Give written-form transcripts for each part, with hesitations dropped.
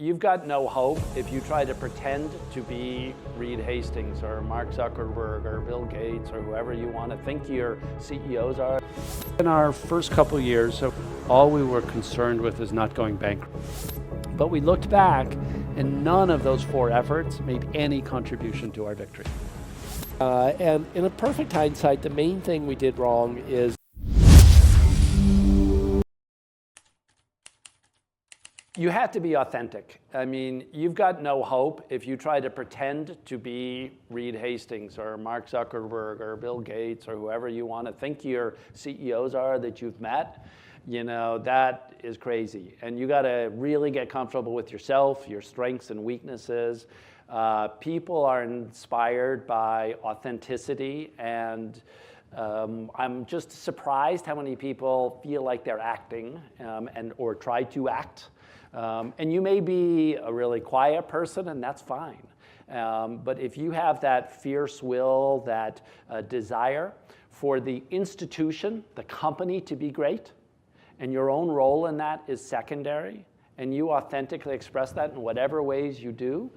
You've got no hope if you try to pretend to be Reed Hastings or Mark Zuckerberg or Bill Gates or whoever you want to think your CEOs are. In our first couple of years, all we were concerned with is not going bankrupt. But we looked back and none of those four efforts made any contribution to our victory. And in a perfect hindsight, the main thing we did wrong is you have to be authentic. I mean, you've got no hope if you try to pretend to be Reed Hastings or Mark Zuckerberg or Bill Gates or whoever you want to think your CEOs are that you've met. You know, that is crazy. And you got to really get comfortable with yourself, your strengths and weaknesses. People are inspired by authenticity, and I'm just surprised how many people feel like they're acting or try to act. And you may be a really quiet person, and that's fine. But if you have that fierce will, that desire for the institution, the company to be great, and your own role in that is secondary, and you authentically express that in whatever ways you do,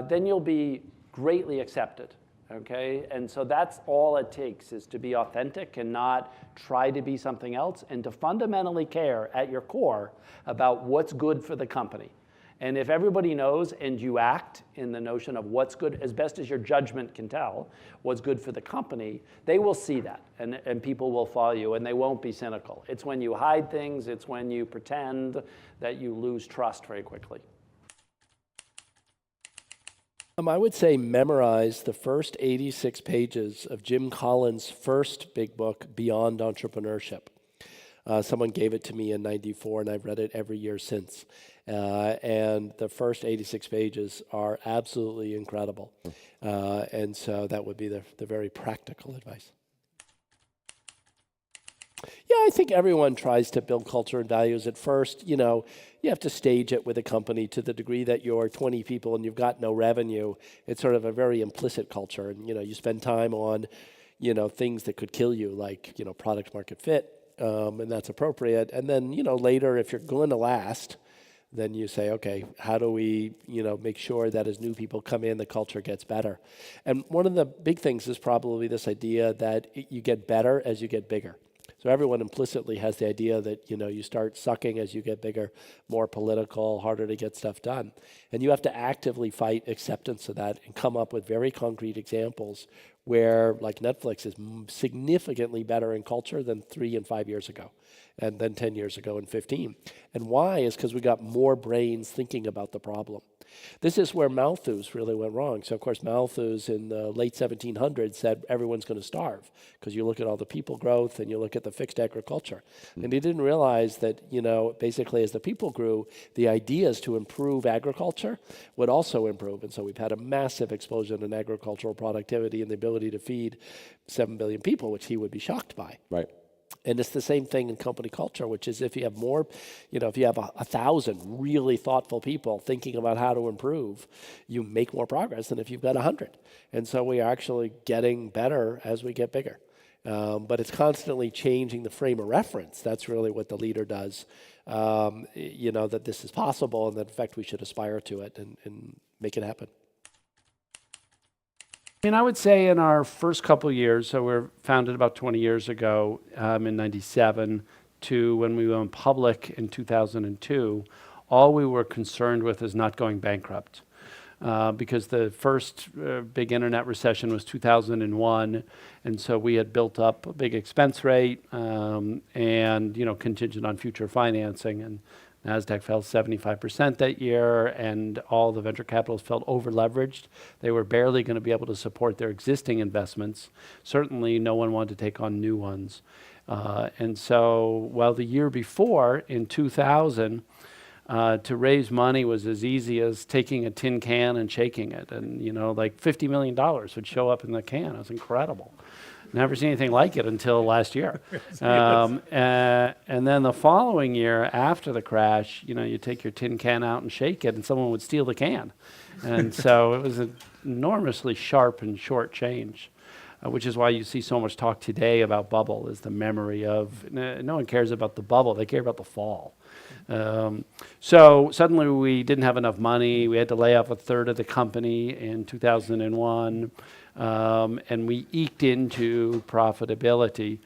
then you'll be greatly accepted. Okay, and so that's all it takes, is to be authentic and not try to be something else, and to fundamentally care at your core about what's good for the company. And if everybody knows and you act in the notion of what's good, as best as your judgment can tell, what's good for the company, they will see that, and people will follow you, and they won't be cynical. It's when you hide things, it's when you pretend, that you lose trust very quickly. I would say memorize the first 86 pages of Jim Collins' first big book, Beyond Entrepreneurship. Someone gave it to me in '94, and I've read it every year since. And the first 86 pages are absolutely incredible. And so that would be the very practical advice. Yeah, I think everyone tries to build culture and values at first. You know, you have to stage it with a company to the degree that you're 20 people and you've got no revenue. It's sort of a very implicit culture. And, you know, you spend time on, you know, things that could kill you, like, you know, product market fit, and that's appropriate. And then, you know, later, if you're going to last, then you say, okay, how do we, you know, make sure that as new people come in, the culture gets better? And one of the big things is probably this idea that you get better as you get bigger. So everyone implicitly has the idea that, you know, you start sucking as you get bigger, more political, harder to get stuff done. And you have to actively fight acceptance of that and come up with very concrete examples where, like Netflix, is significantly better in culture than 3 and 5 years ago, and then 10 years ago and 15. And why is because we got more brains thinking about the problem. This is where Malthus really went wrong. So, of course, Malthus in the late 1700s said everyone's going to starve because you look at all the people growth and you look at the fixed agriculture. And he didn't realize that, you know, basically as the people grew, the ideas to improve agriculture would also improve. And so we've had a massive explosion in agricultural productivity and the ability to feed 7 billion people, which he would be shocked by. Right. And it's the same thing in company culture, which is if you have more, you know, if you have 1,000 really thoughtful people thinking about how to improve, you make more progress than if you've got 100. And so we are actually getting better as we get bigger. But it's constantly changing the frame of reference. That's really what the leader does, you know, that this is possible and that, in fact, we should aspire to it and make it happen. I mean, I would say in our first couple of years, so we're founded about 20 years ago in '97 to when we went public in 2002, all we were concerned with is not going bankrupt. Because the first big internet recession was 2001, and so we had built up a big expense rate and, you know, contingent on future financing, and NASDAQ fell 75% that year, and all the venture capitalists felt over-leveraged. They were barely going to be able to support their existing investments. Certainly, no one wanted to take on new ones. And so, while the year before, in 2000, to raise money was as easy as taking a tin can and shaking it. And, you know, like $50 million would show up in the can. It was incredible. Never seen anything like it until last year. And then the following year, after the crash, you know, you take your tin can out and shake it, and someone would steal the can. And so it was an enormously sharp and short change. which is why you see so much talk today about bubble, is the memory of, no one cares about the bubble, they care about the fall. So suddenly we didn't have enough money. We had to lay off a third of the company in 2001, and we eked into profitability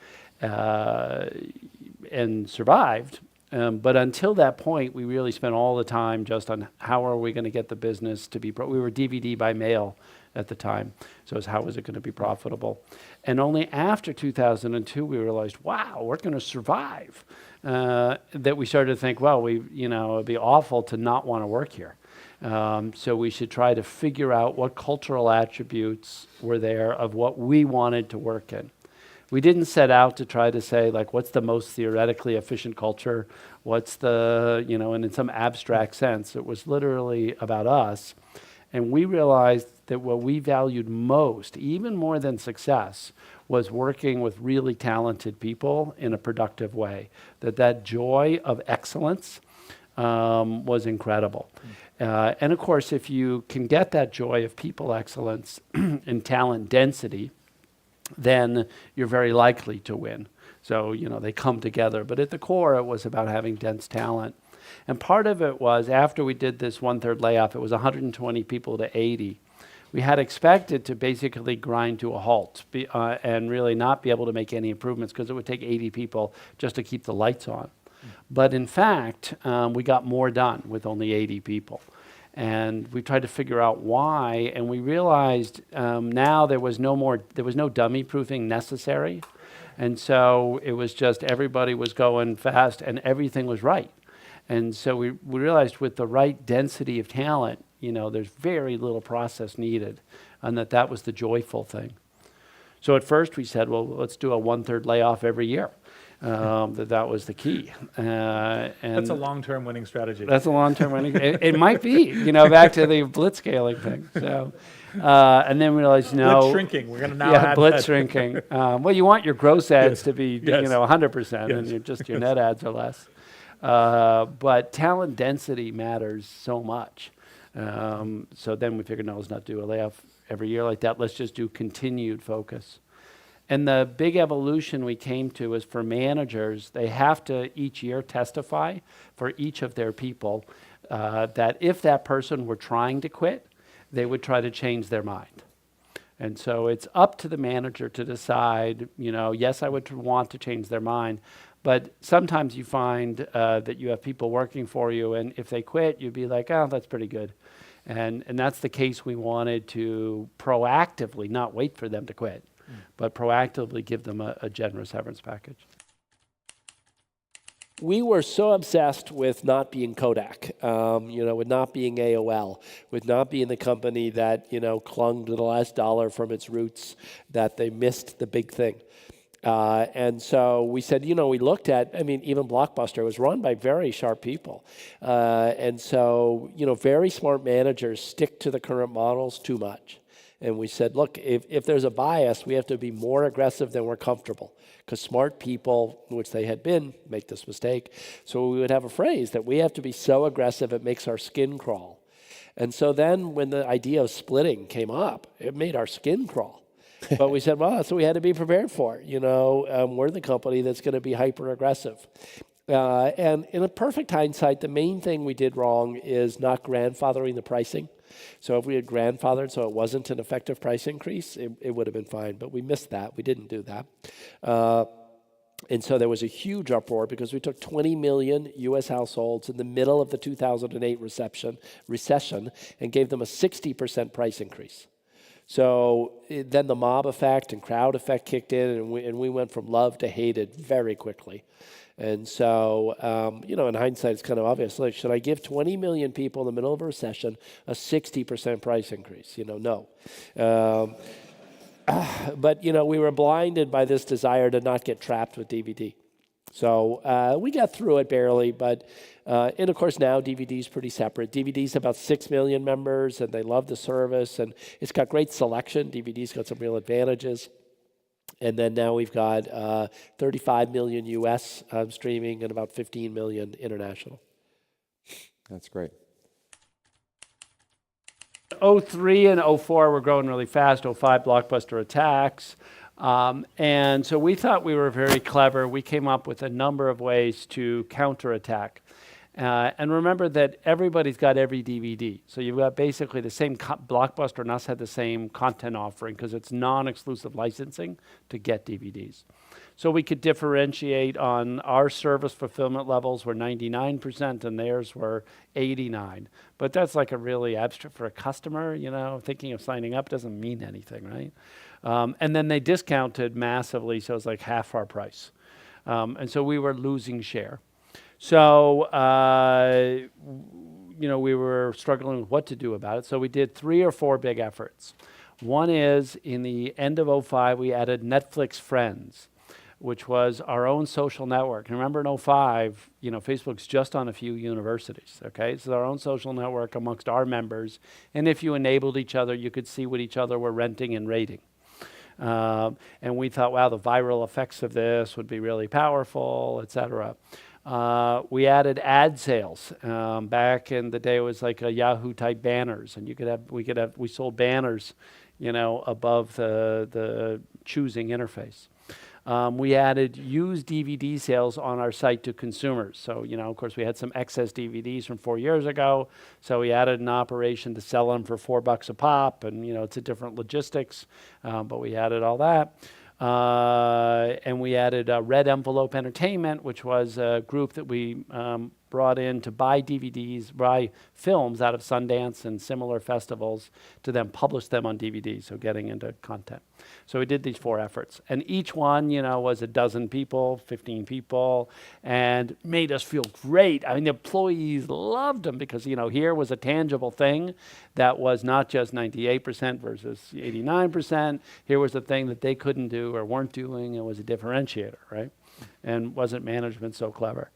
and survived. But until that point, we really spent all the time just on how are we going to get the business to be, we were DVD by mail at the time. So it's how is it going to be profitable? And only after 2002, we realized, wow, we're going to survive. That we started to think, well, it'd be awful to not want to work here. So we should try to figure out what cultural attributes were there of what we wanted to work in. We didn't set out to try to say, like, what's the most theoretically efficient culture? What's the, and in some abstract sense, it was literally about us. And we realized that what we valued most, even more than success, was working with really talented people in a productive way. That joy of excellence was incredible. And of course, if you can get that joy of people excellence and talent density, then you're very likely to win. So, they come together. But at the core, it was about having dense talent. And part of it was, after we did this 1/3 layoff, it was 120 people to 80. We had expected to basically grind to a halt and really not be able to make any improvements because it would take 80 people just to keep the lights on. But in fact, we got more done with only 80 people. And we tried to figure out why, and we realized now there was no dummy proofing necessary. And so it was just everybody was going fast and everything was right. And so we realized with the right density of talent, there's very little process needed, and that was the joyful thing. So at first we said, well, let's do a 1/3 layoff every year. That was the key. And that's a long-term winning strategy. That's a long-term winning. It might be, back to the blitzscaling thing. So, and then we realized, no. Blitz shrinking. We're going to now add blitz that. shrinking. Well, you want your gross ads to be, Yes. 100%, Yes. and your net ads are less. But talent density matters so much. So then we figured, no, let's not do a layoff every year like that. Let's just do continued focus. And the big evolution we came to is for managers, they have to each year testify for each of their people that if that person were trying to quit, they would try to change their mind. And so it's up to the manager to decide, yes, I would want to change their mind, but sometimes you find that you have people working for you, and if they quit, you'd be like, oh, that's pretty good. And that's the case we wanted to proactively, not wait for them to quit, but proactively give them a generous severance package. We were so obsessed with not being Kodak, with not being AOL, with not being the company that, clung to the last dollar from its roots, that they missed the big thing. And so we said, we looked at, even Blockbuster was run by very sharp people. And so, very smart managers stick to the current models too much. And we said, look, if there's a bias, we have to be more aggressive than we're comfortable. Because smart people, which they had been, make this mistake. So we would have a phrase that we have to be so aggressive it makes our skin crawl. And so then when the idea of splitting came up, it made our skin crawl. But we said, well, that's what we had to be prepared for. We're the company that's going to be hyper aggressive. And in a perfect hindsight, the main thing we did wrong is not grandfathering the pricing. So if we had grandfathered so it wasn't an effective price increase, it would have been fine. But we missed that. We didn't do that. And so there was a huge uproar because we took 20 million U.S. households in the middle of the 2008 recession and gave them a 60% price increase. So then the mob effect and crowd effect kicked in, and we went from loved to hated very quickly. And so, in hindsight, it's kind of obvious. Like, should I give 20 million people in the middle of a recession a 60% price increase? No. But, we were blinded by this desire to not get trapped with DVD. So we got through it barely, but, and of course now DVD's pretty separate. DVD's about 6 million members, and they love the service, and it's got great selection. DVD's got some real advantages. And then now we've got 35 million US streaming and about 15 million international. That's great. '03 and '04 were growing really fast. '05 Blockbuster attacks. And so we thought we were very clever. We came up with a number of ways to counterattack. And remember that everybody's got every DVD. So you've got basically the same, Blockbuster and us had the same content offering because it's non-exclusive licensing to get DVDs. So we could differentiate on our service fulfillment levels were 99% and theirs were 89. But that's like a really abstract for a customer, you know, thinking of signing up doesn't mean anything, right? And then they discounted massively, so it was like half our price. And so we were losing share. So, you know, we were struggling with what to do about it. So we did 3 or 4 big efforts. One is in the end of '05, we added Netflix Friends, which was our own social network. And remember in '05, you know, Facebook's just on a few universities, okay? So our own social network amongst our members. And if you enabled each other, you could see what each other were renting and rating. And we thought, wow, the viral effects of this would be really powerful, et cetera. We added ad sales. Back in the day, it was like a Yahoo type banners, and we sold banners, you know, above the choosing interface. We added used DVD sales on our site to consumers. So, you know, of course, we had some excess DVDs from 4 years ago. So we added an operation to sell them for $4 a pop. And, you know, it's a different logistics, but we added all that. And we added Red Envelope Entertainment, which was a group that we brought in to buy DVDs, buy films out of Sundance and similar festivals to then publish them on DVD, so getting into content. So we did these 4 efforts. And each one, you know, was a dozen people, 15 people, and made us feel great. I mean, the employees loved them because, you know, here was a tangible thing that was not just 98% versus 89%. Here was a thing that they couldn't do or weren't doing. It was a differentiator, right? And wasn't management so clever?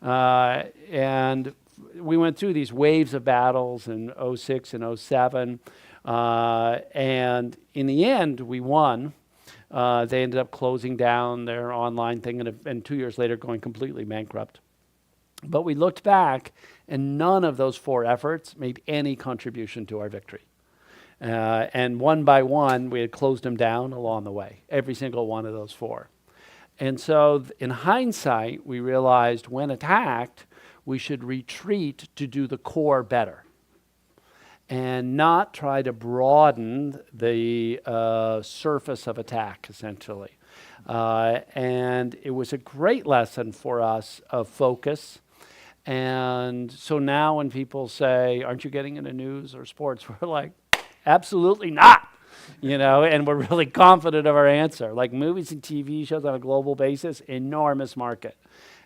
And we went through these waves of battles in '06 and '07. And in the end, we won. They ended up closing down their online thing and 2 years later going completely bankrupt. But we looked back and none of those 4 efforts made any contribution to our victory. And one by one, we had closed them down along the way, every single one of those 4. And so in hindsight, we realized when attacked, we should retreat to do the core better and not try to broaden the surface of attack, essentially. And it was a great lesson for us of focus. And so now when people say, aren't you getting into news or sports? We're like, absolutely not. You know, and we're really confident of our answer. Like movies and TV shows on a global basis, enormous market.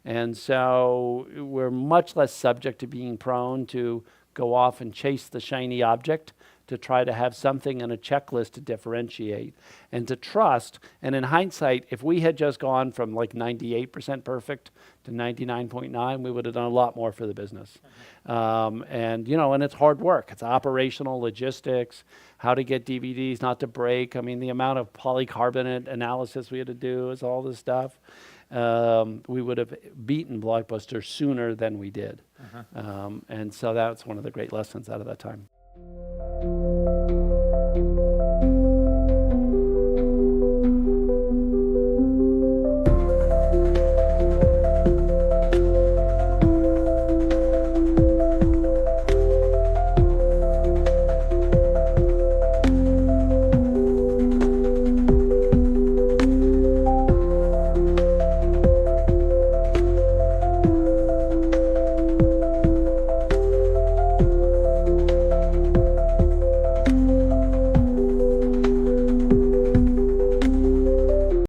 And so we're much less subject to being prone to go off and chase the shiny object, to try to have something in a checklist to differentiate and to trust. And in hindsight, if we had just gone from like 98% perfect to 99.9, we would have done a lot more for the business. And, you know, and it's hard work. It's operational logistics, how to get DVDs not to break. I mean, the amount of polycarbonate analysis we had to do is all this stuff. We would have beaten Blockbuster sooner than we did. And so that's one of the great lessons out of that time.